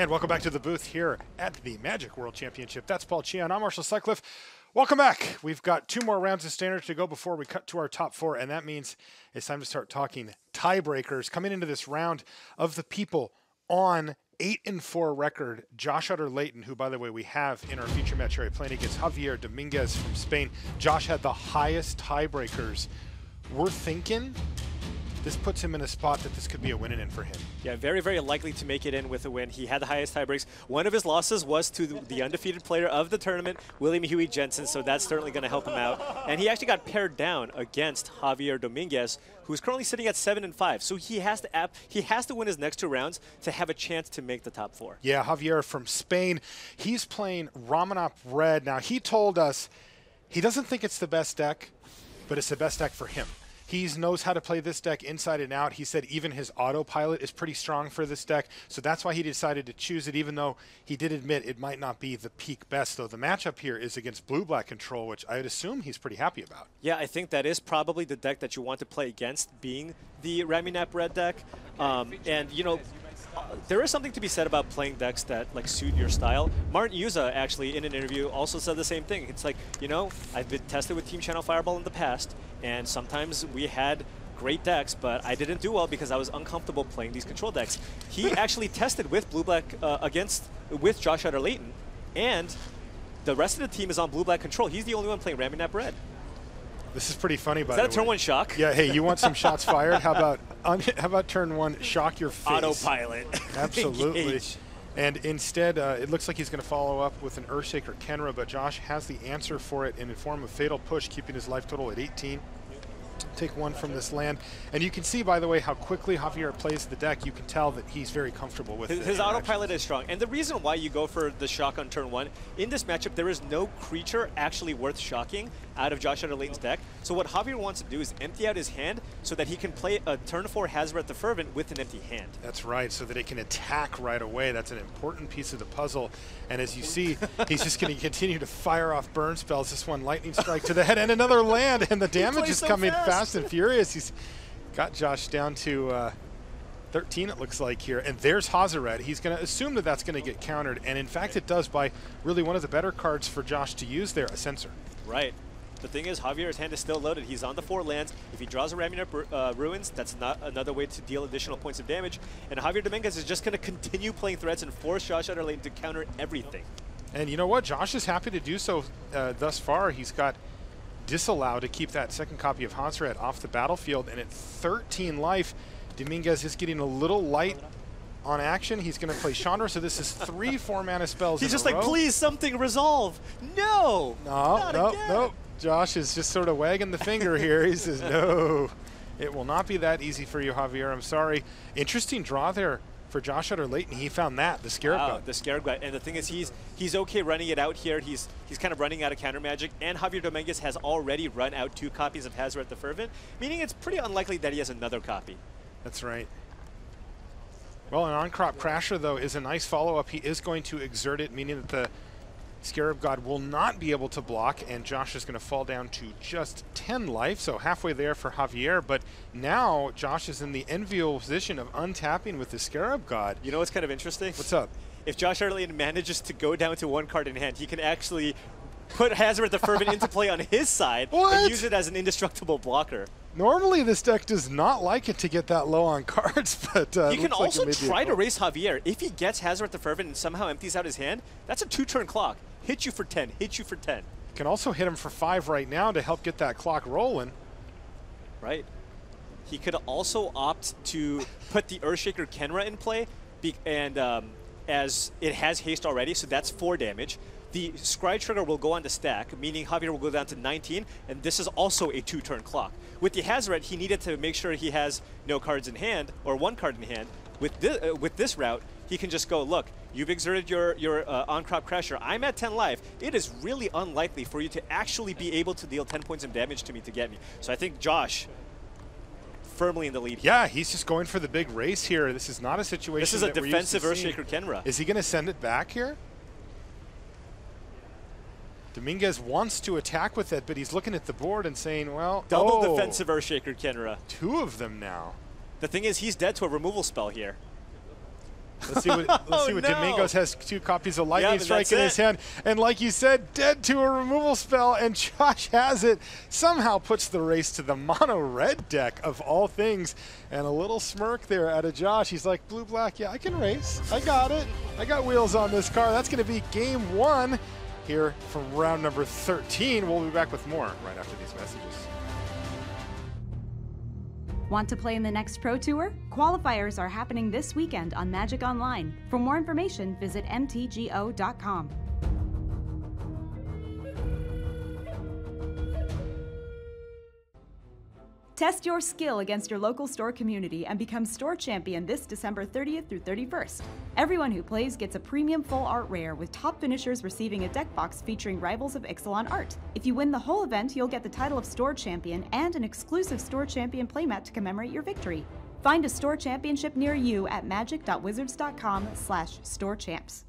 And welcome back to the booth here at the Magic World Championship. That's Paul Chia, and I'm Marshall Sutcliffe. Welcome back. We've got 2 more rounds of standard to go before we cut to our top 4, and that means it's time to start talking tiebreakers. Coming into this round of the people on 8-4 record, Josh Utter-Leyton, who, by the way, we have in our feature match area playing against Javier Dominguez from Spain. Josh had the highest tiebreakers. We're thinking this puts him in a spot that this could be a win-in for him. Yeah, very, very likely to make it in with a win. He had the highest tiebreaks. One of his losses was to the undefeated player of the tournament, William Huey Jensen, so that's certainly going to help him out. And he actually got paired down against Javier Dominguez, who's currently sitting at 7-5. So he has to win his next 2 rounds to have a chance to make the top 4. Yeah, Javier from Spain. He's playing Ramanop Red. Now, he told us he doesn't think it's the best deck, but it's the best deck for him. He knows how to play this deck inside and out. He said even his autopilot is pretty strong for this deck, so that's why he decided to choose it, even though he did admit it might not be the peak best. Though the matchup here is against blue-black control, which I would assume he's pretty happy about. Yeah, I think that is probably the deck that you want to play against, being the Raminap Red deck. And, you know, there is something to be said about playing decks that like suit your style. Martin Yuza actually in an interview also said the same thing. It's like, you know, I've been tested with Team Channel Fireball in the past, and sometimes we had great decks, but I didn't do well because I was uncomfortable playing these control decks. He actually tested with blue-black with Josh Utter-Leyton, and the rest of the team is on blue-black control. He's the only one playing Raminap Red. This is pretty funny, by the way. Is that a turn 1 shock? Yeah, hey, you want some shots fired? How about turn 1 shock your face? Autopilot. Absolutely. And instead, it looks like he's going to follow up with an Earthshaker Kenra, but Josh has the answer for it in the form of Fatal Push, keeping his life total at 18. Take 1 from this land. And you can see, by the way, how quickly Javier plays the deck. You can tell that he's very comfortable with it. His autopilot is strong. And the reason why you go for the shock on turn 1, in this matchup, there is no creature actually worth shocking out of Josh Utter-Leyton's deck. So what Javier wants to do is empty out his hand so that he can play a turn 4 Hazoret the Fervent with an empty hand. That's right, so that it can attack right away. That's an important piece of the puzzle. And as you see, he's just going to continue to fire off burn spells. This one, Lightning Strike to the head and another land, and the damage is coming fast and furious. He's got Josh down to 13, it looks like here. And there's Hazoret. He's going to assume that that's going to get countered. And in fact, it does by really one of the better cards for Josh to use there, a Censor. Right. The thing is, Javier's hand is still loaded. He's on the 4 lands. If he draws a Raminap Ruins, that's not another way to deal additional points of damage. And Javier Dominguez is just going to continue playing threats and force Josh Utter-Leyton to counter everything. And you know what? Josh is happy to do so thus far. He's got Disallow to keep that second copy of Hazoret off the battlefield. And at 13 life, Dominguez is getting a little light on action. He's going to play Chandra, so this is 3 4-mana spells. He's just like, please, something resolve. No! No. Josh is just sort of wagging the finger here. He says, no, it will not be that easy for you, Javier. I'm sorry. Interesting draw there for Josh Utter-Leyton. He found that, the Scarab God. The Scarab God. And the thing is, he's okay running it out here. He's kind of running out of counter magic. And Javier Dominguez has already run out 2 copies of Hazoret the Fervent, meaning it's pretty unlikely that he has another copy. That's right. Well, an On-Crop Crasher, though, is a nice follow-up. He is going to exert it, meaning that the Scarab God will not be able to block, and Josh is going to fall down to just 10 life, so halfway there for Javier. But now Josh is in the enviable position of untapping with the Scarab God. You know what's kind of interesting? What's up? If Josh Utter-Leyton manages to go down to 1 card in hand, he can actually put Hazoret the Fervent into play on his side and use it as an indestructible blocker. Normally this deck does not like it to get that low on cards, but you can also try to race Javier. If he gets Hazoret the Fervent and somehow empties out his hand, that's a 2-turn clock. Hit you for 10, hit you for 10. Can also hit him for 5 right now to help get that clock rolling. Right. He could also opt to put the Earthshaker Kenra in play, and as it has haste already, so that's 4 damage. The Scry Trigger will go on the stack, meaning Javier will go down to 19, and this is also a 2-turn clock. With the Hazoret, he needed to make sure he has no cards in hand, or 1 card in hand. With this route, he can just go, look, you've exerted your On-Crop Crasher. I'm at 10 life. It is really unlikely for you to actually be able to deal 10 points of damage to me to get me. So I think Josh firmly in the lead. Yeah, he's just going for the big race here. This is not a situation. This is a defensive Earthshaker Kenra. Is he going to send it back here? Dominguez wants to attack with it, but he's looking at the board and saying, well, double defensive Earthshaker Kenra. 2 of them now. The thing is, he's dead to a removal spell here. Let's see what Dominguez has. 2 copies of Lightning Strike in his hand. And like you said, dead to a removal spell. And Josh has it. Somehow puts the race to the mono red deck of all things. And a little smirk there out of Josh. He's like, blue-black, yeah, I can race. I got it. I got wheels on this car. That's going to be game 1 here from round number 13. We'll be back with more right after these messages. Want to play in the next Pro Tour? Qualifiers are happening this weekend on Magic Online. For more information, visit mtgo.com. Test your skill against your local store community and become store champion this December 30th through 31st. Everyone who plays gets a premium full art rare, with top finishers receiving a deck box featuring Rivals of Ixalan art. If you win the whole event, you'll get the title of store champion and an exclusive store champion playmat to commemorate your victory. Find a store championship near you at magic.wizards.com/storechamps.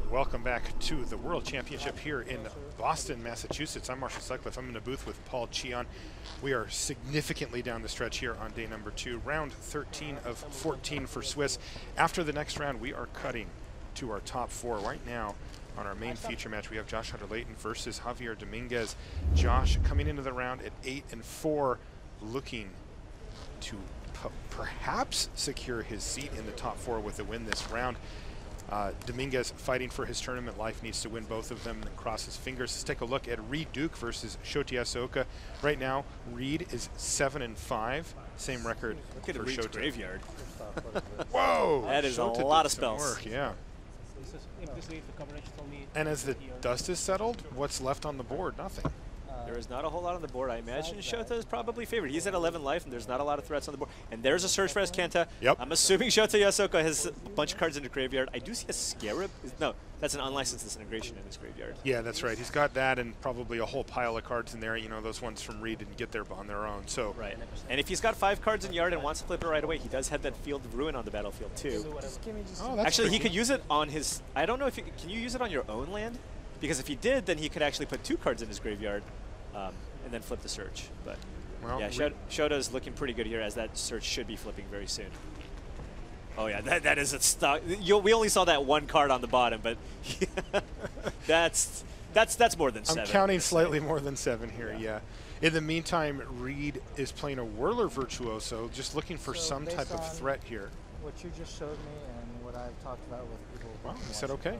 Welcome back to the World Championship here in Boston, Massachusetts. I'm Marshall Sutcliffe. I'm in the booth with Paul Cheon. We are significantly down the stretch here on day number 2, round 13 of 14 for Swiss. After the next round, we are cutting to our top 4. Right now, on our main feature match, we have Josh Utter-Leyton versus Javier Dominguez. Josh coming into the round at 8-4, looking to perhaps secure his seat in the top 4 with a win this round. Dominguez fighting for his tournament life, needs to win both of them and cross his fingers. Let's take a look at Reed Duke versus Shota Yasuoka. Right now, Reed is 7-5, same record Look at for Reed's Shota. graveyard. Whoa! That is Shota a lot did of some spells. work, yeah. And as the dust is settled, what's left on the board? Nothing. There is not a whole lot on the board. I imagine Shota is probably favored. He's at 11 life, and there's not a lot of threats on the board. And there's a search for Kenta. Yep. I'm assuming Shota Yasuoka has a bunch of cards in the graveyard. I do see a Scarab. No, that's an unlicensed disintegration in his graveyard. Yeah, that's right. He's got that and probably a whole pile of cards in there. You know, those ones from Reed didn't get there on their own. So right. And if he's got 5 cards in yard and wants to flip it right away, he does have that Field of Ruin on the battlefield too. oh, Actually, he could use it on his. I don't know if can you use it on your own land? Because if he did, then he could actually put 2 cards in his graveyard. And then flip the search. But well, yeah, Shota's looking pretty good here, as that search should be flipping very soon. Oh yeah, that is a stock. We only saw that 1 card on the bottom, but that's more than 7. I'm counting slightly more than 7 here. Yeah. In the meantime, Reed is playing a Whirler Virtuoso, just looking for some type of threat here. What you just showed me and what I've talked about with people. Well, he said okay.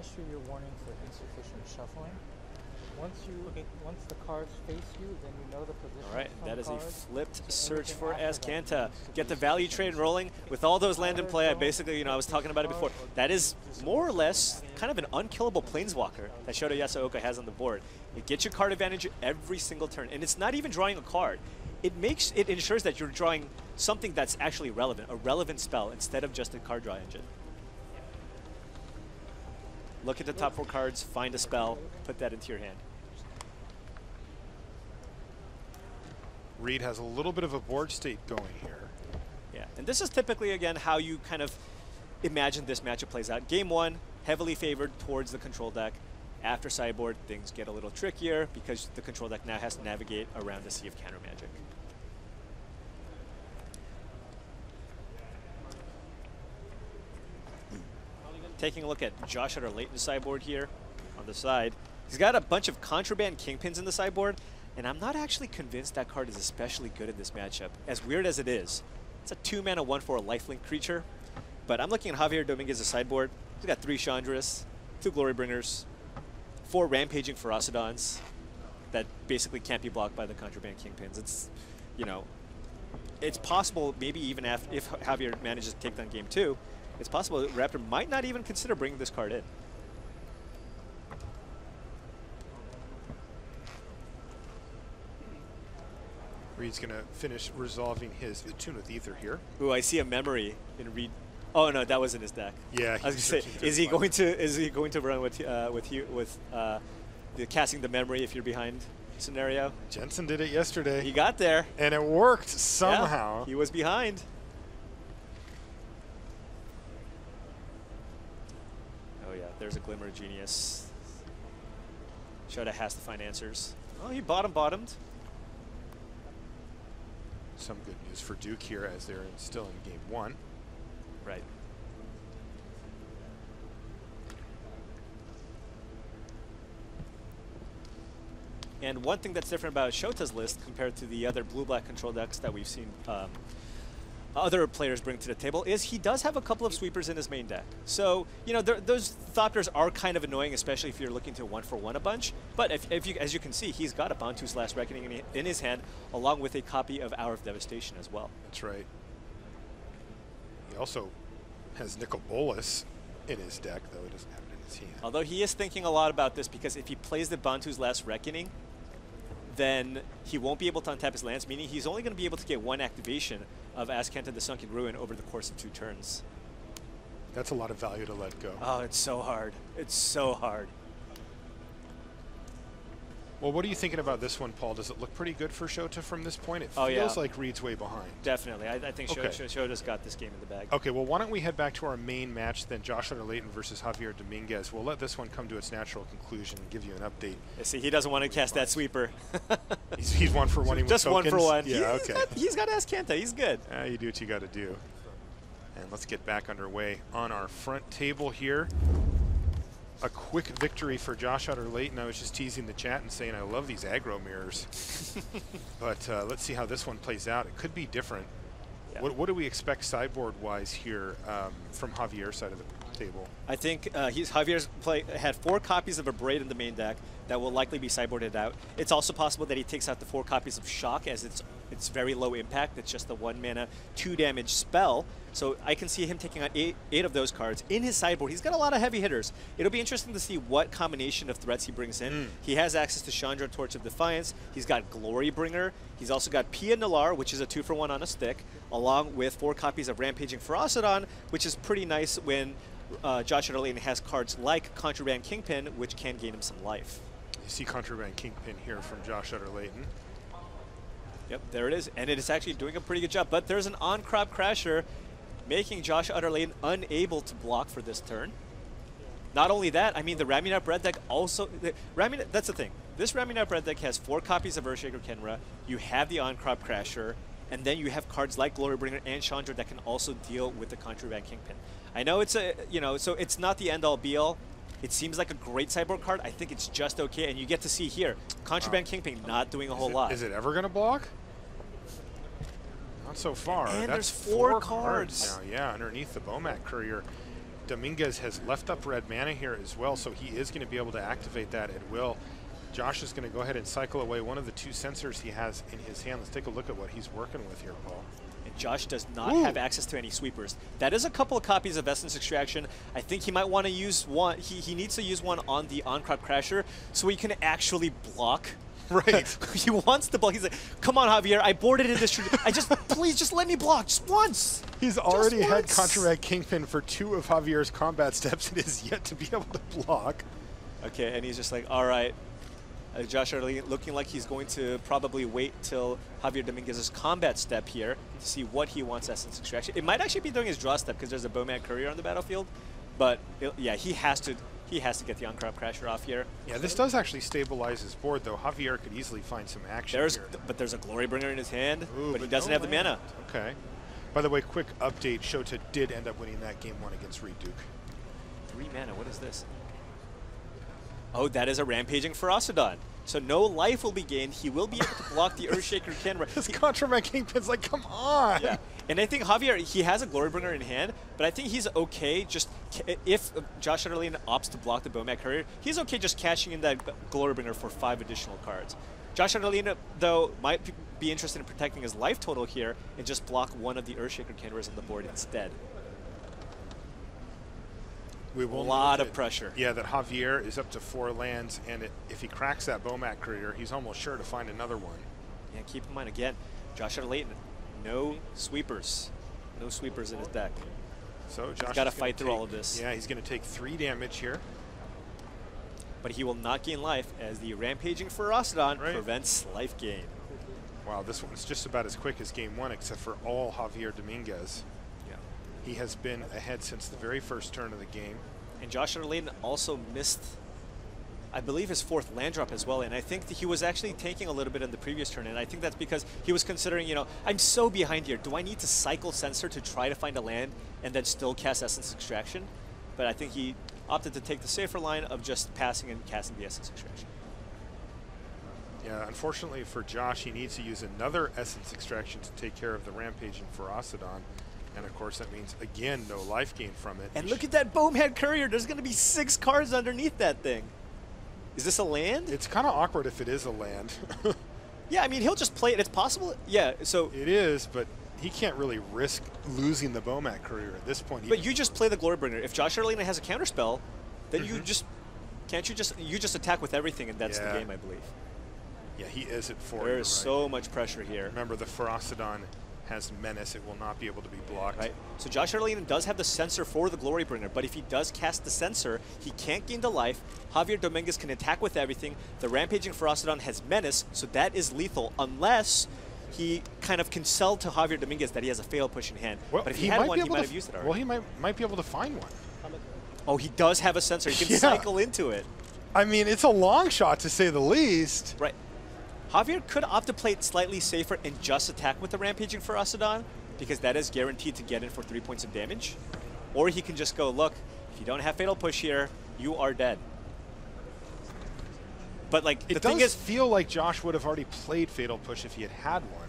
Issue your warning for insufficient shuffling. Once the cards face you, then you know the position. All right, from that is a cards. flipped search Anything for after that, Azcanta. Get the value trade rolling with all those land and play. I basically, I was talking about it before. That is more or less kind of an unkillable planeswalker that Shota Yasuoka has on the board. It gets your card advantage every single turn, and it's not even drawing a card. It ensures that you're drawing something that's actually relevant, a relevant spell, instead of just a card draw engine. Look at the top 4 cards, find a spell, put that into your hand. Reed has a little bit of a board state going here. Yeah, and this is typically, again, how you kind of imagine this matchup plays out. Game 1, heavily favored towards the control deck. After sideboard, things get a little trickier because the control deck now has to navigate around the sea of counter magic. Taking a look at Josh Utter-Leyton's sideboard here on the side. He's got a bunch of Contraband Kingpins in the sideboard, and I'm not actually convinced that card is especially good in this matchup, as weird as it is. It's a 2-mana 1/4 lifelink creature, but I'm looking at Javier Dominguez's sideboard. He's got 3 Chandras, 2 Glorybringers, 4 Rampaging Ferocidons that basically can't be blocked by the Contraband Kingpins. It's, it's possible maybe even if Javier manages to take down game 2, it's possible that Raptor might not even consider bringing this card in. Reed's going to finish resolving his Attune with Ether here. Ooh, I see a memory in Reed. Oh no, that was in his deck. Yeah, I was gonna say, is he going to run with the casting the memory if you're behind scenario? Jensen did it yesterday. He got there, and it worked somehow. Yeah, he was behind. Oh yeah, there's a Glimmer of Genius. Shota has to find answers. Oh, he bottomed. Some good news for Duke here as they're still in game 1. Right. And one thing that's different about Shota's list compared to the other blue-black control decks that we've seen other players bring to the table is he does have a couple of sweepers in his main deck. So, those Thopters are kind of annoying, especially if you're looking to 1-for-1 a bunch. But as you can see, he's got a Bantu's Last Reckoning in his hand, along with a copy of Hour of Devastation as well. That's right. He also has Nicol Bolas in his deck, though he doesn't have it in his hand. Although he is thinking a lot about this, because if he plays the Bantu's Last Reckoning, then he won't be able to untap his lands, meaning he's only going to be able to get 1 activation of Azcanta the Sunken Ruin over the course of 2 turns. That's a lot of value to let go. Oh, it's so hard. It's so hard. Well, what are you thinking about this one, Paul? Does it look pretty good for Shota from this point? It feels like Reed's way behind. Definitely. I think Shota's got this game in the bag. Okay, well, why don't we head back to our main match then, Josh Utter-Leyton versus Javier Dominguez. We'll let this one come to its natural conclusion and give you an update. Yeah, see, he doesn't want to cast that sweeper. he's 1-for-1 Just with tokens. 1-for-1. Yeah, okay. He's got Azcanta. He's good. You do what you got to do. And let's get back underway on our front table here. A quick victory for Josh Utter-Leyton. I was just teasing the chat and saying I love these aggro mirrors. But let's see how this one plays out. It could be different. Yeah. What do we expect sideboard-wise here from Javier's side of the table? I think Javier's had 4 copies of a Braid in the main deck that will likely be sideboarded out. It's also possible that he takes out the 4 copies of Shock, as it's very low impact. It's just a 1-mana, 2-damage spell. So I can see him taking out 8 of those cards in his sideboard. He's got a lot of heavy hitters. It'll be interesting to see what combination of threats he brings in. He has access to Chandra, Torch of Defiance. He's got Glorybringer. He's also got Pia Nalar, which is a 2-for-1 on a stick, along with 4 copies of Rampaging Ferocidon, which is pretty nice when Josh Utter-Leyton has cards like Contraband Kingpin, which can gain him some life. You see Contraband Kingpin here from Josh Utter-Leyton. Yep, there it is. And it is actually doing a pretty good job. But there's an on-crop Crasher, making Josh Utter-Leyton unable to block for this turn. Not only that, I mean, the Ramunap Red deck also... that's the thing. This Ramunap Red deck has 4 copies of Earthshaker Kenra. You have the on-crop Crasher. And then you have cards like Glorybringer and Chandra that can also deal with the Contraband Kingpin. I know it's a... so it's not the end-all be-all. It seems like a great sideboard card. I think it's just okay. And you get to see here, Contraband Kingpin not doing a whole lot. Is it ever going to block? Not so far. And that's there's 4 cards now. Yeah, underneath the Bomat Courier. Dominguez has left up red mana here as well, so he is going to be able to activate that at will. Josh is going to go ahead and cycle away one of the 2 sensors he has in his hand. Let's take a look at what he's working with here, Paul. And Josh does not have access to any sweepers. That is a couple of copies of Essence Extraction. I think he might want to use one. He needs to use one on the on-crop crasher so he can actually block. Right. He wants to block. He's like, come on, Javier, I boarded in this. Please just let me block just once. He's already had Contract Kingpin for 2 of Javier's combat steps and is yet to be able to block. Okay, and he's just like, all right. Josh Utter-Leyton looking like he's going to probably wait till Javier Dominguez's combat step here to see what he wants Essence Extraction. It might actually be doing his draw step because there's a Bowman Courier on the battlefield. But yeah, he has to get the on-crop crasher off here. Yeah, this does actually stabilize his board, though. Javier could easily find some action here. But there's a Glory Bringer in his hand, Ooh, but he doesn't have the mana. Okay. By the way, quick update, Shota did end up winning that game 1 against Reed Duke. 3 mana, what is this? Oh, that is a Rampaging Ferocidon. So no life will be gained. He will be able to block the Earthshaker Kenra. This Contract Kingpin's like, come on! Yeah. And I think Javier, he has a Glory Bringer in hand, but I think he's okay just, if Josh Utter-Leyton opts to block the Bowman Courier, he's okay just cashing in that Glory Bringer for 5 additional cards. Josh Utter-Leyton, though, might be interested in protecting his life total here and just block one of the Earthshaker Kenras on the board instead. We will a lot of pressure. Yeah, that Javier is up to 4 lands, and if he cracks that Bowman Courier, he's almost sure to find another one. Yeah, keep in mind, again, Josh Utter-Leyton, no sweepers. No sweepers in his deck. So Josh has got to fight through all of this. Yeah, he's going to take 3 damage here. But he will not gain life as the Rampaging Ferocidon prevents life gain. Wow, this one's just about as quick as game 1, except for all Javier Dominguez. Yeah. He has been ahead since the very first turn of the game. And Josh Utter-Leyton also missed, I believe, his 4th land drop as well. And I think that he was actually tanking a little bit in the previous turn. And I think that's because he was considering, you know, I'm so behind here. Do I need to cycle Sensor to try to find a land and then still cast Essence Extraction? But I think he opted to take the safer line of just passing and casting the Essence Extraction. Yeah, unfortunately for Josh, he needs to use another Essence Extraction to take care of the Rampaging Ferocidon. And of course, that means, again, no life gain from it. And look at that Bowman Courier. There's going to be 6 cards underneath that thing. Is this a land? It's kind of awkward if it is a land. Yeah, I mean, he'll just play it. It's possible. Yeah, so. It is, but he can't really risk losing the Bowman Courier at this point. But you just play the Glory Bringer. If Josh Utter-Leyton has a counterspell, then you just, you just attack with everything, and that's the game, I believe. Yeah, he is at 4. There is so much pressure here. Remember, the Ferocidon has Menace. It will not be able to be blocked. Right. So Josh Utter-Leyton does have the Sensor for the Glory Bringer, but if he does cast the Sensor, he can't gain the life. Javier Dominguez can attack with everything. The Rampaging Ferocidon has Menace, so that is lethal unless he kind of can sell to Javier Dominguez that he has a Fatal Push in hand. Well, but if he had one, he might have used it already. Well, he might be able to find one. Oh, he does have a Sensor. He can cycle into it. I mean, it's a long shot to say the least. Right. Javier could opt to play it slightly safer and just attack with the Rampaging Ferocidon, because that is guaranteed to get in for 3 points of damage. Or he can just go, look, if you don't have Fatal Push here, you are dead. But like, the thing is, feel like Josh would have already played Fatal Push if he had one.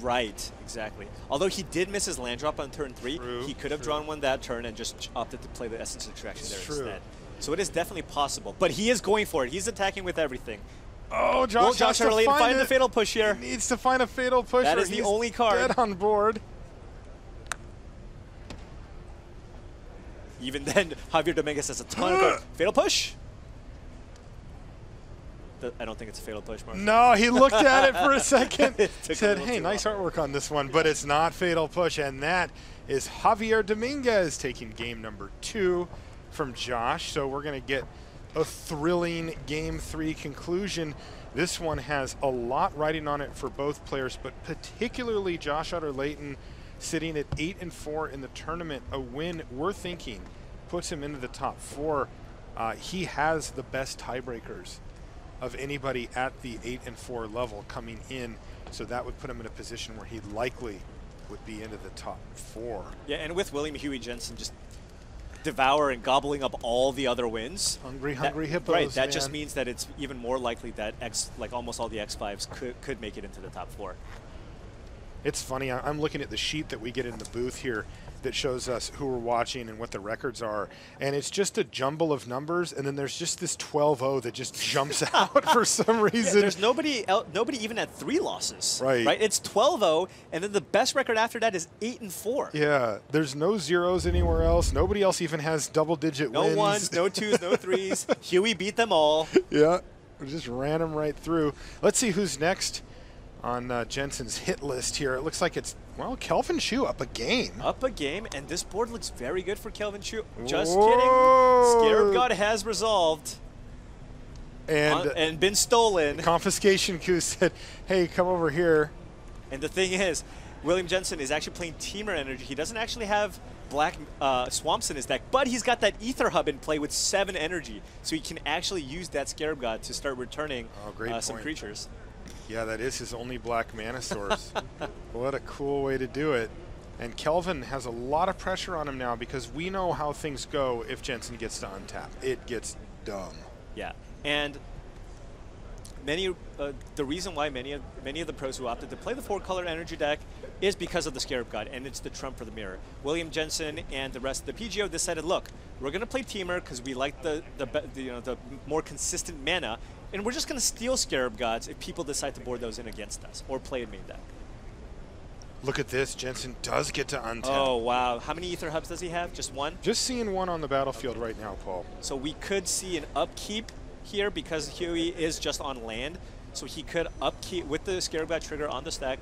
Right, exactly. Although he did miss his land drop on turn 3, he could have drawn one that turn and just opted to play the Essence Extraction there instead. So it is definitely possible. But he is going for it. He's attacking with everything. Oh, Josh has to find the Fatal Push here. He needs to find a Fatal Push. That is the only card. Dead on board. Even then, Javier Dominguez has a ton of cards. Fatal Push? I don't think it's a Fatal Push, Mark. No, he looked at it for a second. Said, hey, nice artwork on this one, but it's not Fatal Push. And that is Javier Dominguez taking game number 2 from Josh. So we're going to get a thrilling Game 3 conclusion. This one has a lot riding on it for both players, but particularly Josh Utter-Leyton sitting at 8-4 in the tournament. A win, we're thinking, puts him into the top 4. He has the best tiebreakers of anybody at the 8-4 level coming in, so that would put him in a position where he likely would be into the top 4. Yeah, and with William Huey Jensen just devour and gobbling up all the other wins. Hungry hippos, right, that man. just means that it's even more likely that almost all the X5s could make it into the top 4. It's funny. I'm looking at the sheet that we get in the booth here that shows us who we're watching and what the records are. And it's just a jumble of numbers, and then there's just this 12-0 that just jumps out for some reason. Yeah, there's nobody even at 3 losses. Right. It's 12-0, and then the best record after that is 8-4. Yeah, there's no zeros anywhere else. Nobody else even has double-digit wins. No ones, no twos, no threes. Huey beat them all. Yeah, we just ran them right through. Let's see who's next on Jensen's hit list here. It looks like it's, well, Kelvin Chu up a game. Up a game, and this board looks very good for Kelvin Chu. Just Whoa. kidding. Scarab God has resolved. And been stolen. Confiscation Coup said, hey, come over here. And the thing is, William Jensen is actually playing Teamer Energy. He doesn't actually have black swamps in his deck, but he's got that Ether Hub in play with 7 energy, so he can actually use that Scarab God to start returning some creatures. Yeah, that is his only black mana source. What a cool way to do it. And Kelvin has a lot of pressure on him now because we know how things go if Jensen gets to untap. It gets dumb. Yeah, and the reason why many of the pros who opted to play the 4-color energy deck is because of the Scarab God, and it's the trump for the mirror. William Jensen and the rest of the PGO decided, look, we're going to play Teamer because we like the more consistent mana, and we're just going to steal Scarab Gods if people decide to board those in against us or play a main deck. Look at this. Jensen does get to untap. Oh, wow. How many Ether Hubs does he have? Just 1? Just seeing 1 on the battlefield right now, Paul. So we could see an upkeep here because Huey is just on land. So he could upkeep with the Scarab God trigger on the stack,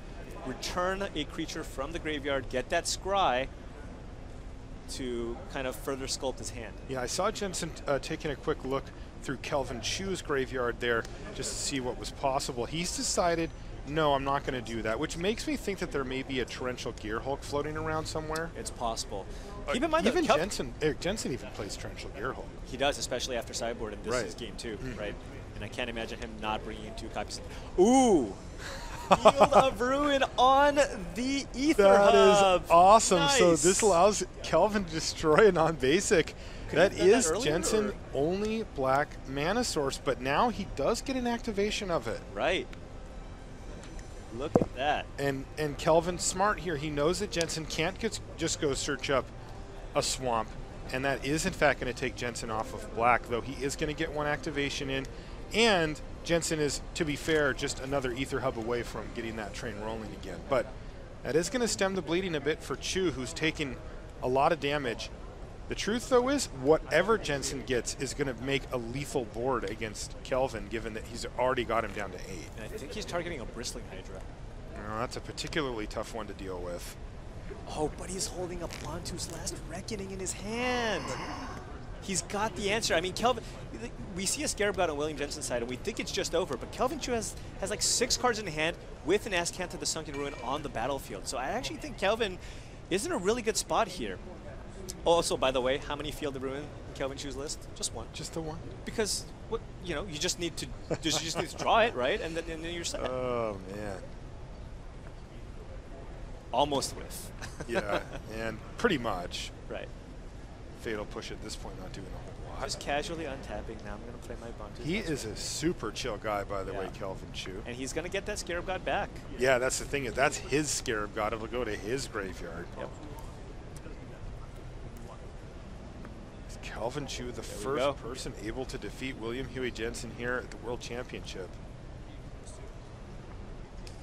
return a creature from the graveyard, get that scry to kind of further sculpt his hand. Yeah, I saw Jensen taking a quick look through Kelvin Chu's graveyard there just to see what was possible. He's decided, no, I'm not going to do that, which makes me think that there may be a Torrential Gearhulk floating around somewhere. It's possible. Keep in mind even Jensen even plays Torrential Gearhulk. He does, especially after sideboard, and this is game 2, right? And I can't imagine him not bringing in 2 copies. Ooh! Field of Ruin on the Ether Hub. That is awesome. Nice. So this allows Kelvin to destroy a non-basic. That is Jensen only black mana source, but now he does get an activation of it. Right. Look at that. And Kelvin's smart here. He knows that Jensen can't just go search up a swamp, and that is in fact going to take Jensen off of black, though he is going to get 1 activation in. And Jensen is, to be fair, just another Ether Hub away from getting that train rolling again. But that is going to stem the bleeding a bit for Chu, who's taking a lot of damage. The truth, though, is whatever Jensen gets is going to make a lethal board against Kelvin, given that he's already got him down to 8. And I think he's targeting a Bristling Hydra. No, that's a particularly tough one to deal with. Oh, but he's holding a Blantu's Last Reckoning in his hand. He's got the answer. I mean, Kelvin, we see a Scarab God on William Jensen's side, and we think it's just over, but Kelvin Chu has like 6 cards in hand with an Azcanta the Sunken Ruin on the battlefield. So I actually think Kelvin is in a really good spot here. Also, by the way, how many Field of Ruin in Kelvin Chu's list? Just 1. Just the 1? Because, you just need to draw it, right? And then you're set. Oh, man. Almost with. Yeah, and pretty much. Right. Fatal Push at this point, not doing a whole lot. Just casually untapping. Now I'm going to play my Buntu. He is a super chill guy, by the way, Kelvin Chu. And he's going to get that Scarab God back. Yeah, that's the thing. That's his Scarab God. It'll go to his graveyard. Yep. Kelvin Chu, the first person able to defeat William Huey Jensen here at the World Championship.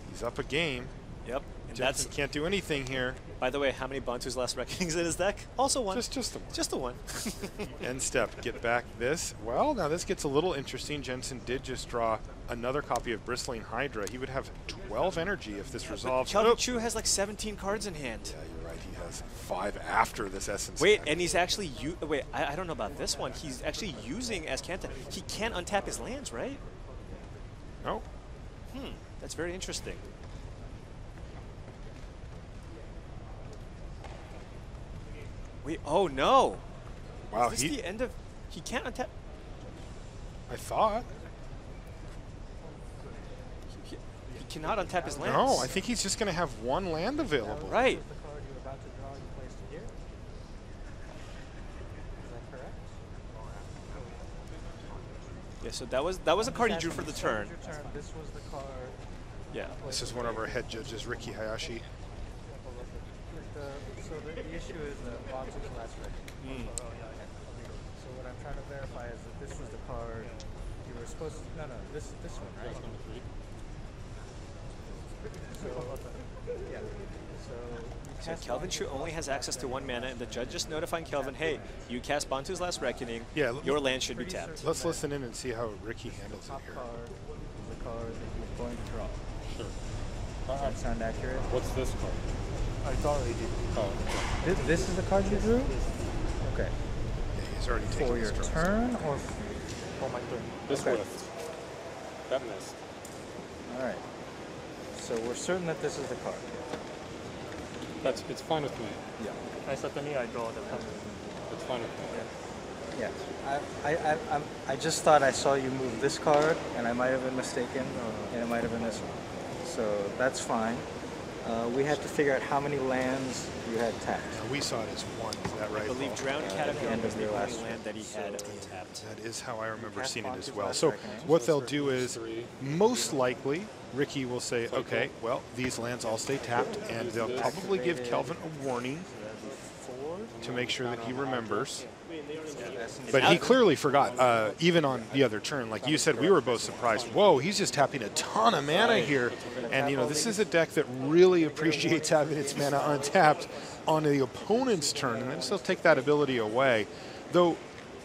He's up a game. Yep. And Jensen can't do anything here. By the way, how many Bantu's Last Reckonings in his deck? Also 1. Just the 1. Just the 1. End step. Get back this. Well, now this gets a little interesting. Jensen did just draw another copy of Bristling Hydra. He would have 12 energy if this resolves. Kelvin Chu has like 17 cards in hand. Yeah, you're right. He has 5 after this Essence. Wait, and he's actually wait. I don't know about this one. He's actually using Azcanta. He can't untap his lands, right? No. That's very interesting. Wait, oh no. Wow, is this the end of... He can't untap... I thought. He cannot untap his lands. No, I think he's just going to have 1 land available. Right. The card you're about to draw, you placed it here. Is that correct? Yeah, so that was a card you drew for the turn. This was the card Yeah. This is one of our head judges, Ricky Hayashi. So the issue is the Bontu's last record. So what I'm trying to verify is that this was the card you were supposed to. No, this one, right? That's number 3. So yeah. So Kelvin Chu only has access to 1 mana, and the judge just notifying Kelvin, hey, you cast Bontu's Last Reckoning, Yeah, your land should be tapped. Let's listen in and see how Ricky handles it Top here. card is the card that he's going to draw. Sure. Does that sound accurate? What's this card? It's already did. Oh, okay. This is the card you drew? Okay. Yeah, he's already taken For his your draws. turn or Oh, my turn. This Okay. missed. That missed. Alright. So we're certain that this is the card. It's fine with me. Yeah. I certainly I draw the card. It's fine with me. Yeah. I just thought I saw you move this card, and I might have been mistaken, and it might have been this one. So that's fine. We had to figure out how many lands you had tapped. We saw it as 1, is that right, I believe Paul? Drowned Caterpillar end was of the your only last land that he had untapped. That is how I remember Cast seeing it as Bontu's well. Last So Reckoning. what they'll do is, most likely, Ricky will say, okay, well, these lands all stay tapped, and they'll probably give Kelvin a warning to make sure that he remembers. But he clearly forgot, even on the other turn. Like you said, we were both surprised. Whoa, he's just tapping a ton of mana here. And, you know, this is a deck that really appreciates having its mana untapped on the opponent's turn, and then still take that ability away. Though,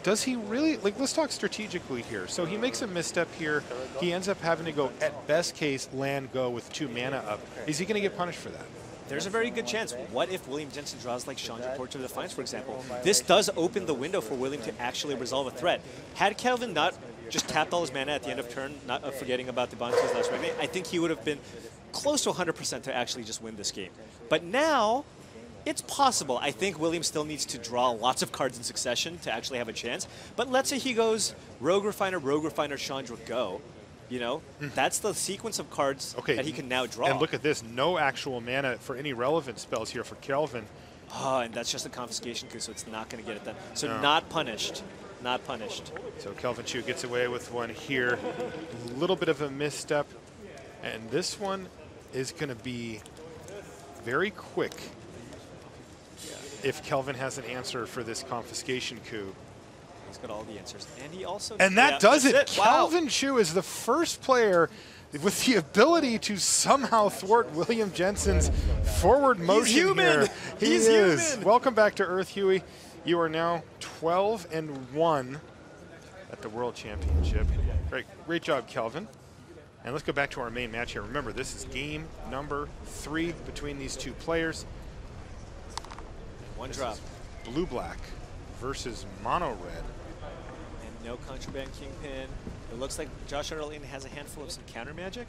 does he really, like, let's talk strategically here. So he makes a misstep here. He ends up having to go, at best case, land go with 2 mana up. Is he going to get punished for that? There's a very good chance. What if William Jensen draws like Chandra, Portrait of Defiance, for example? This does open the window for William to actually resolve a threat. Had Kelvin not just tapped all his mana at the end of turn, not forgetting about the Bontu's Last Reckoning, I think he would have been close to 100% to actually just win this game. But now, it's possible. I think William still needs to draw lots of cards in succession to actually have a chance. But let's say he goes Rogue Refiner, Chandra, go. You know, that's the sequence of cards that he can now draw. And look at this, no actual mana for any relevant spells here for Kelvin. Oh, and that's just a confiscation coup, so it's not going to get it done. So not punished. Not punished. So Kelvin Chu gets away with one here. A little bit of a misstep. And this one is going to be very quick if Kelvin has an answer for this confiscation coup. He's got all the answers. And he also... And that does it. Wow. Kelvin Chu is the first player with the ability to somehow thwart William Jensen's forward motion human. here. He's is. human. Welcome back to Earth, Huey. You are now 12-1 at the World Championship. Great job, Kelvin. And let's go back to our main match here. Remember, this is game number 3 between these two players. One drop. Blue-black versus mono-red. And no Contraband Kingpin. It looks like Josh Utter-Leyton has a handful of some counter magic.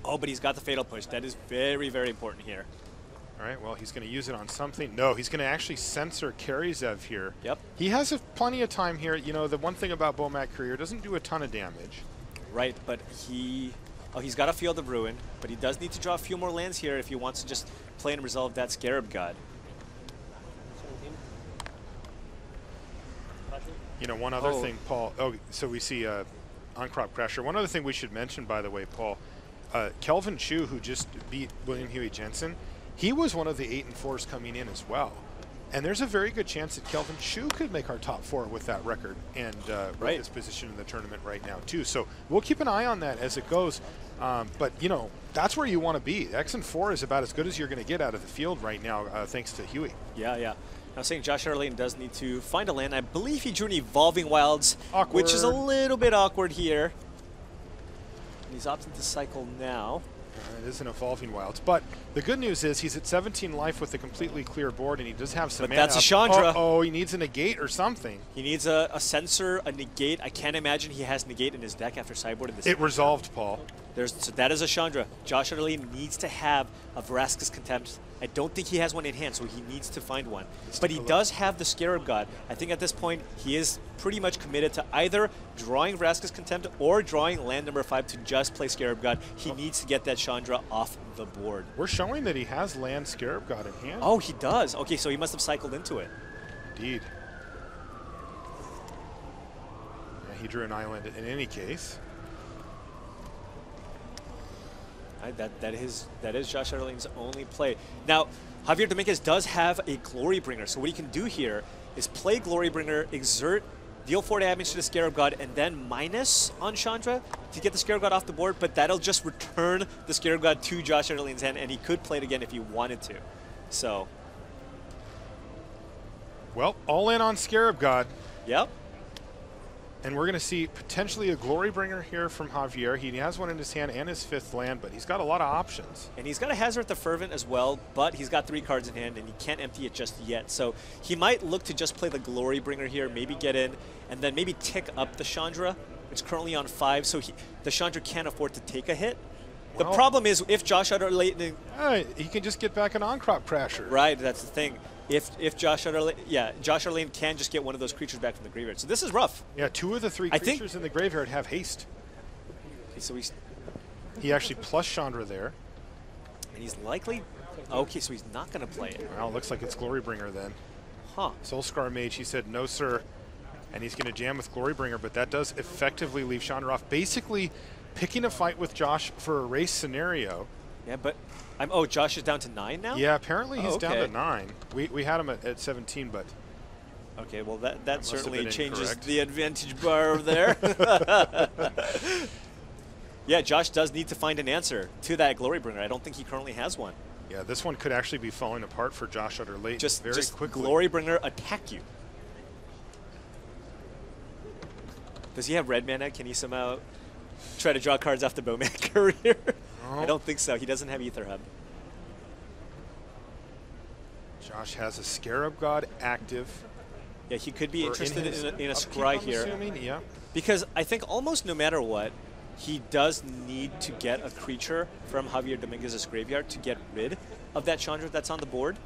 Oh, but he's got the Fatal Push. That is very, very important here. All right, well, he's going to use it on something. No, he's going to actually censor Karizev here. Yep. He has plenty of time here. You know, the one thing about Bomac Career, doesn't do a ton of damage. Right, but he's got a Field of Ruin, but he does need to draw a few more lands here if he wants to just play and resolve that Scarab God. You know, one other thing, Paul. Oh, so we see On-Crop Crasher. One other thing we should mention, by the way, Paul. Kelvin Chu, who just beat William Huey Jensen, he was one of the 8 and 4s coming in as well. And there's a very good chance that Kelvin Chu could make our top 4 with that record and with his position in the tournament right now, too. So we'll keep an eye on that as it goes. But, you know, that's where you want to be. X and 4 is about as good as you're going to get out of the field right now, thanks to Huey. Yeah, yeah. I was saying Josh Utter-Leyton does need to find a land. I believe he drew an Evolving Wilds, which is a little bit awkward here. And he's opting to cycle now. It is an Evolving Wilds. But the good news is he's at 17 life with a completely clear board, and he does have some mana. But that's a Chandra. Oh, he needs a negate or something. He needs a censor, a negate. I can't imagine he has negate in his deck after sideboard in this. It resolved, Paul. So that is a Chandra. Josh Utter-Leyton needs to have a Vraska's Contempt. I don't think he has one in hand, so he needs to find one. But he does have the Scarab God. I think at this point, he is pretty much committed to either drawing Vraska's Contempt or drawing land number 5 to just play Scarab God. He needs to get that Chandra off the board. We're showing that he has land Scarab God in hand. Oh, he does. Okay, so he must have cycled into it. Indeed. Yeah, he drew an island in any case. That is Josh Utter-Leyton's only play. Now, Javier Dominguez does have a Glorybringer, so what he can do here is play Glorybringer, exert, deal 4 damage to the Scarab God, and then minus on Chandra to get the Scarab God off the board, but that'll just return the Scarab God to Josh Utter-Leyton's hand, and he could play it again if he wanted to. So. Well, all in on Scarab God. Yep. And we're going to see potentially a Glorybringer here from Javier. He has one in his hand and his 5th land, but he's got a lot of options. And he's got a Hazard the Fervent as well, but he's got 3 cards in hand, and he can't empty it just yet. So he might look to just play the Glorybringer here, maybe get in, and then maybe tick up the Chandra. It's currently on 5, so the Chandra can't afford to take a hit. The problem is if Josh Utter-Leyton... he can just get back an on-crop crasher. Right, that's the thing. If Josh Utter-Leyton can just get one of those creatures back from the graveyard. So this is rough. Yeah, 2 of the 3 creatures in the graveyard have haste. Okay, so he actually plus Chandra there. And he's likely... Okay, so he's not going to play it. Well, it looks like it's Glorybringer then. Huh. Soulscar Mage, he said, no, sir. And he's going to jam with Glorybringer, but that does effectively leave Chandra off. Basically, picking a fight with Josh for a race scenario. Yeah, but... oh, Josh is down to 9 now? Yeah, apparently he's down to 9. We had him at 17, but... Okay, well, that certainly changes incorrect. the advantage bar over there. Yeah, Josh does need to find an answer to that Glorybringer. I don't think he currently has one. Yeah, this one could actually be falling apart for Josh Utter-Leyton Just quickly. Glorybringer attack you. Does he have red mana? Can he somehow try to draw cards off the Bowman Courier? I don't think so. He doesn't have Ether Hub. Josh has a Scarab God active. Yeah, he could be interested in a upkeep, Scry I'm here. assuming, yeah. Because I think almost no matter what, he does need to get a creature from Javier Dominguez's graveyard to get rid of that Chandra that's on the board.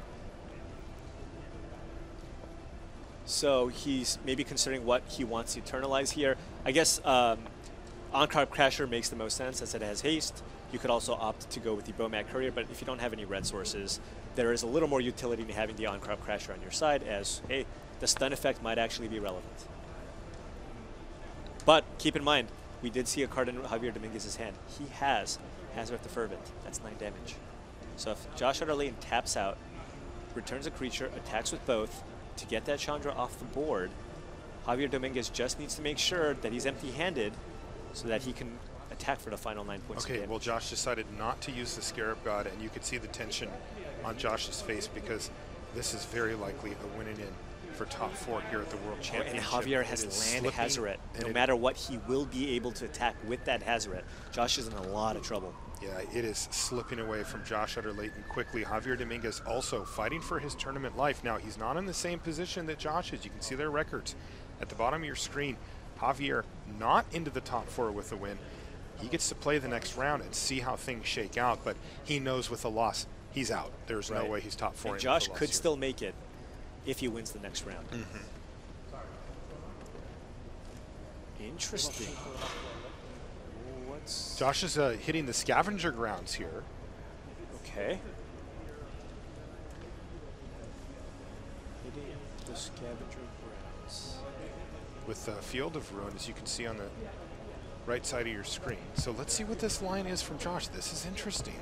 So he's maybe considering what he wants to eternalize here. I guess On-Card Crasher makes the most sense as it has haste. You could also opt to go with the Bowman Courier, but if you don't have any red sources, there is a little more utility in having the On-Crop Crasher on your side as, hey, the stun effect might actually be relevant. But keep in mind, we did see a card in Javier Dominguez's hand. He has Hazard the Fervent. That's 9 damage. So if Josh Utter-Leyton taps out, returns a creature, attacks with both, to get that Chandra off the board, Javier Dominguez just needs to make sure that he's empty-handed so that he can attack for the final 9 points of damage. Okay, well, Josh decided not to use the Scarab God, and you could see the tension on Josh's face because this is very likely a winning in for top 4 here at the World Championship. And Javier has land Hazaret. No matter what, he will be able to attack with that Hazaret. Josh is in a lot of trouble. Yeah, it is slipping away from Josh Utter-Leyton quickly. Javier Dominguez also fighting for his tournament life. Now, he's not in the same position that Josh is. You can see their records at the bottom of your screen. Javier not into the top 4 with the win. He gets to play the next round and see how things shake out, but he knows with a loss, he's out. There's no way he's top 4. And Josh could still make it if he wins the next round. Interesting. Josh is hitting the scavenger grounds here. Okay. Hitting the scavenger grounds. With Field of Ruin, as you can see on the right side of your screen. So let's see what this line is from Josh. This is interesting.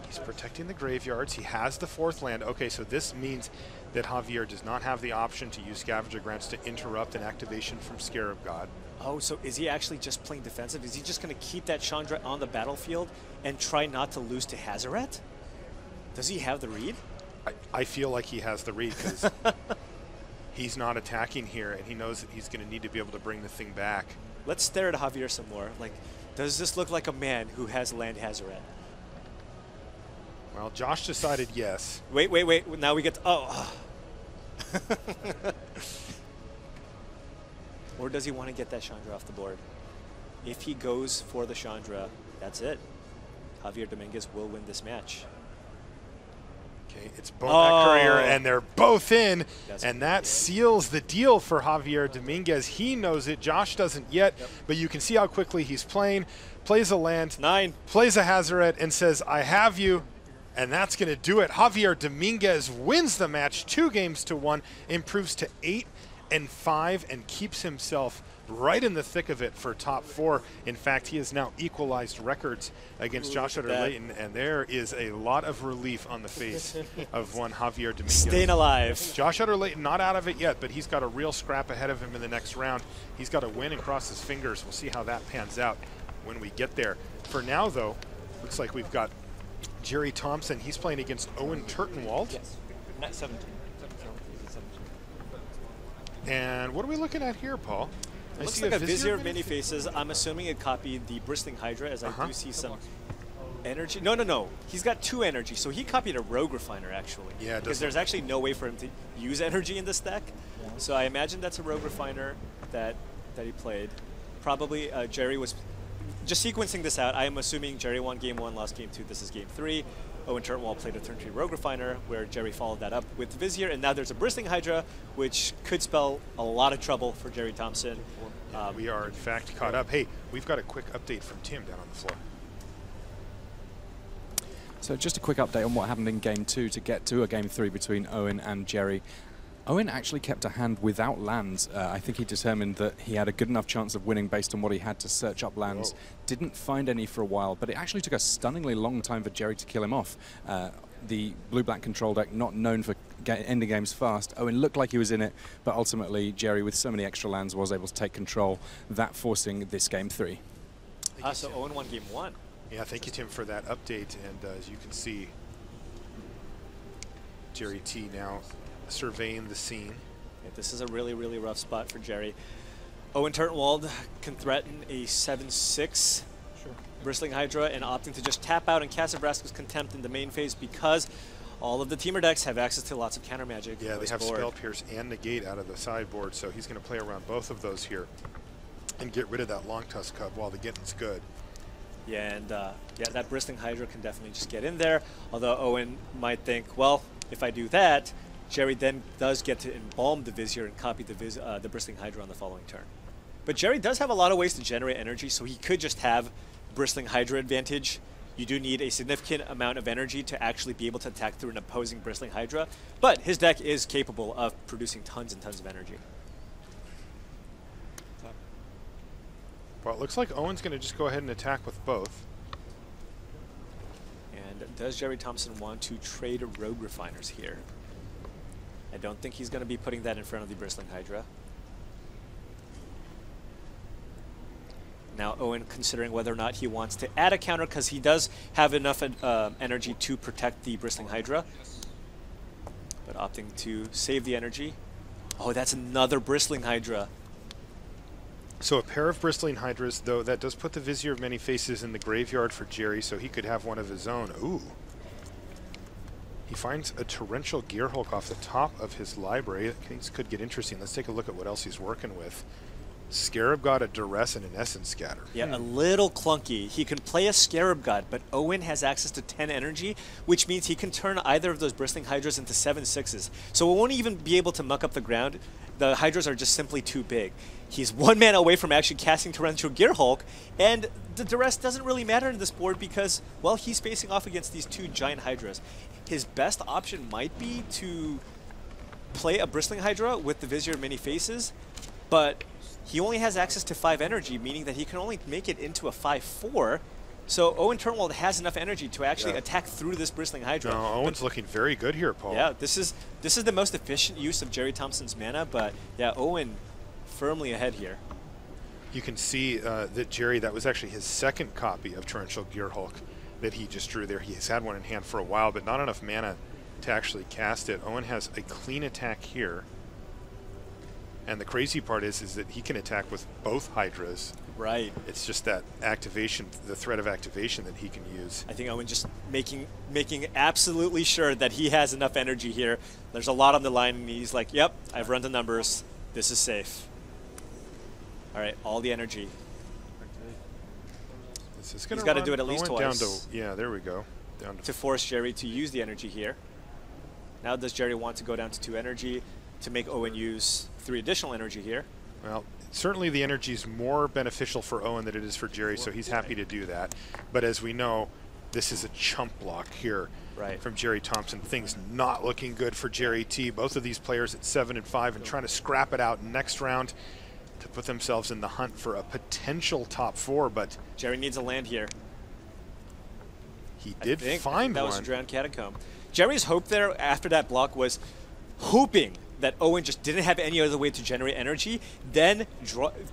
He's protecting the graveyards. He has the 4th land. Okay, so this means that Javier does not have the option to use Scavenger Grants to interrupt an activation from Scarab God. Oh, so is he actually just playing defensive? Is he just going to keep that Chandra on the battlefield and try not to lose to Hazaret? Does he have the read? I feel like he has the read because he's not attacking here, and he knows that he's going to need to be able to bring the thing back. Let's stare at Javier some more. Like, does this look like a man who has land Hazaret? Well, Josh decided yes. Wait. Now we get to, oh. Or does he want to get that Chandra off the board? If he goes for the Chandra, that's it. Javier Dominguez will win this match. Okay, it's Bowman Courier, and they're both in, and that seals the deal for Javier Dominguez. He knows it. Josh doesn't yet, but you can see how quickly he's playing. Plays a land, 9, plays a Hazaret, and says, I have you, and that's going to do it. Javier Dominguez wins the match 2-1, improves to 8-5, and keeps himself right in the thick of it for top 4. In fact, he has now equalized records against Josh Utter-Leyton, and there is a lot of relief on the face of one Javier Dominguez. Staying alive. Josh Utter-Leyton not out of it yet, but he's got a real scrap ahead of him in the next round. He's got to win and cross his fingers. We'll see how that pans out when we get there. For now, though, looks like we've got Jerry Thompson. He's playing against Owen Turtenwald. Yes. Net 17. And what are we looking at here, Paul? It looks like a Vizier of Many Faces. I'm assuming it copied the Bristling Hydra, as I do see some energy. No. He's got 2 energy, so he copied a Rogue Refiner, actually. Yeah, because there's actually no way for him to use energy in this deck. So I imagine that's a Rogue Refiner that he played. Probably Jerry was just sequencing this out. I am assuming Jerry won game 1, lost game 2. This is game 3. Owen Turtenwald played a turn 3 Rogue Refiner, where Jerry followed that up with Vizier, and now there's a Bristling Hydra, which could spell a lot of trouble for Jerry Thompson. We are, in fact, caught up. Hey, we've got a quick update from Tim down on the floor. So just a quick update on what happened in game 2 to get to a game 3 between Owen and Jerry. Owen actually kept a hand without lands. I think he determined that he had a good enough chance of winning based on what he had to search up lands. Didn't find any for a while, but it actually took a stunningly long time for Jerry to kill him off. The blue-black control deck, not known for ending games fast. Owen looked like he was in it, but ultimately Jerry, with so many extra lands, was able to take control, that forcing this game 3. So Owen won game 1. Yeah, thank you, Tim, for that update. And as you can see, Jerry T now surveying the scene. Yeah, this is a really, really rough spot for Jerry. Owen Turtenwald can threaten a 7-6 Bristling Hydra and opting to just tap out and cast Vraska's Contempt in the main phase because all of the teamer decks have access to lots of counter magic. Yeah, they have Spell Pierce and Negate out of the sideboard, so he's going to play around both of those here and get rid of that Long Tusk Cub while the getting's good. Yeah, and yeah, that Bristling Hydra can definitely just get in there, although Owen might think, well, if I do that, Jerry then does get to embalm the Vizier and copy the Bristling Hydra on the following turn. But Jerry does have a lot of ways to generate energy, so he could just have Bristling Hydra advantage. You do need a significant amount of energy to actually be able to attack through an opposing Bristling Hydra, but his deck is capable of producing tons and tons of energy. Well, it looks like Owen's going to just go ahead and attack with both. And does Jerry Thompson want to trade Rogue Refiners here? I don't think he's going to be putting that in front of the Bristling Hydra. Now Owen considering whether or not he wants to add a counter because he does have enough energy to protect the Bristling Hydra. But opting to save the energy. Oh, that's another Bristling Hydra. So a pair of Bristling Hydras, though that does put the Vizier of Many Faces in the graveyard for Jerry, so he could have one of his own. Ooh. He finds a Torrential Gearhulk off the top of his library. Things could get interesting. Let's take a look at what else he's working with. Scarab God, a Duress, and an Essence Scatter. Yeah, a little clunky. He can play a Scarab God, but Owen has access to 10 energy, which means he can turn either of those Bristling Hydras into 7/6s. So it won't even be able to muck up the ground. The Hydras are just simply too big. He's 1 mana away from actually casting Torrential Gearhulk, and the Duress doesn't really matter in this board because, well, he's facing off against these 2 giant Hydras. His best option might be to play a Bristling Hydra with the Vizier of Many Faces, but he only has access to 5 energy, meaning that he can only make it into a 5/4. So Owen Turtenwald has enough energy to actually attack through this Bristling Hydra. No, Owen's looking very good here, Paul. Yeah, this is the most efficient use of Jerry Thompson's mana, but yeah, Owen firmly ahead here. You can see that Jerry, that was actually his second copy of Torrential Gearhulk that he just drew there. He has had one in hand for a while, but not enough mana to actually cast it. Owen has a clean attack here. And the crazy part is that he can attack with both Hydras. Right. It's just that activation, the threat of activation that he can use. I think Owen just making absolutely sure that he has enough energy here. There's a lot on the line, and he's like, yep, I've run the numbers. This is safe. All right, all the energy. He's got to do it at least twice. Down to, yeah, there we go. Down to force Jerry to use the energy here. Now does Jerry want to go down to 2 energy to make Owen use 3 additional energy here? Well, certainly the energy is more beneficial for Owen than it is for Jerry, so he's happy to do that. But as we know, this is a chump block here from Jerry Thompson. Things not looking good for Jerry T. Both of these players at 7 and 5 and trying to scrap it out next round. to put themselves in the hunt for a potential top 4, but Jerry needs a land here. he did find that one. was a Drowned Catacomb. Jerry's hope there after that block was hoping that Owen just didn't have any other way to generate energy, then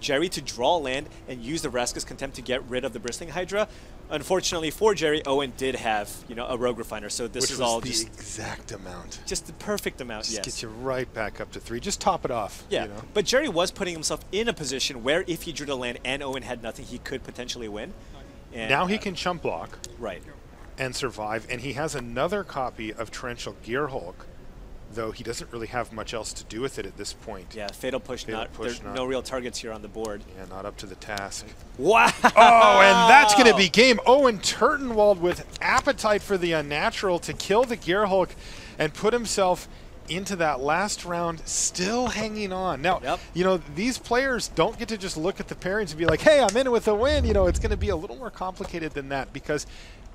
Jerry to draw land and use the Vraska's Contempt to get rid of the Bristling Hydra. Unfortunately for Jerry, Owen did have, you know, a Rogue Refiner, so this is all the just exact amount. just the perfect amount. Just yes. get you right back up to 3. Just top it off. Yeah, You know? but Jerry was putting himself in a position where if he drew the land and Owen had nothing, he could potentially win. And, Now he can chump block right. and survive, and he has another copy of Torrential Gearhulk, though he doesn't really have much else to do with it at this point. Yeah, Fatal Push, there's no real targets here on the board. Yeah, not up to the task. Wow! Oh, and that's going to be game. Owen Turtenwald with appetite for the unnatural to kill the Gearhulk and put himself into that last round, still hanging on. Now, you know, these players don't get to just look at the pairings and be like, hey, I'm in it with a win. You know, it's going to be a little more complicated than that because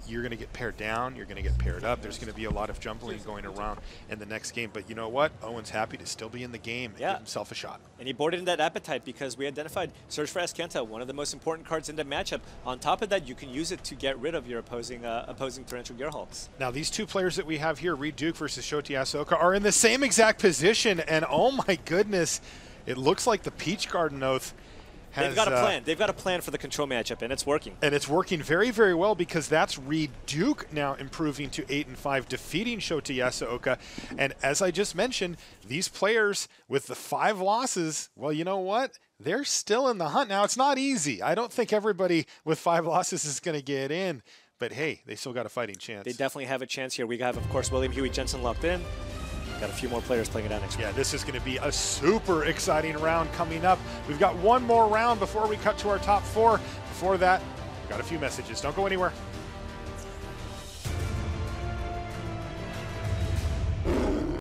you're going to get paired down, you're going to get paired up. There's going to be a lot of jumbling going around in the next game. But you know what? Owen's happy to still be in the game and give himself a shot. And he boarded in that appetite because we identified Search for Azcanta, one of the most important cards in the matchup. On top of that, you can use it to get rid of your opposing Torrential Gearhulks. Now, these two players that we have here, Reed Duke versus Shoti Asoka, are in the same exact position. And oh my goodness, it looks like the Peach Garden Oath They've got a plan. They've got a plan for the control matchup, and it's working. And it's working very, very well because that's Reed Duke now improving to 8-5, defeating Shota Yasuoka. And as I just mentioned, these players with the 5 losses, well, you know what? They're still in the hunt. Now, it's not easy. I don't think everybody with 5 losses is going to get in. But, hey, they still got a fighting chance. They definitely have a chance here. We have, of course, William Huey Jensen locked in. Got a few more players playing it out next week. Yeah, this is going to be a super exciting round coming up. We've got one more round before we cut to our top 4. Before that, we've got a few messages. Don't go anywhere.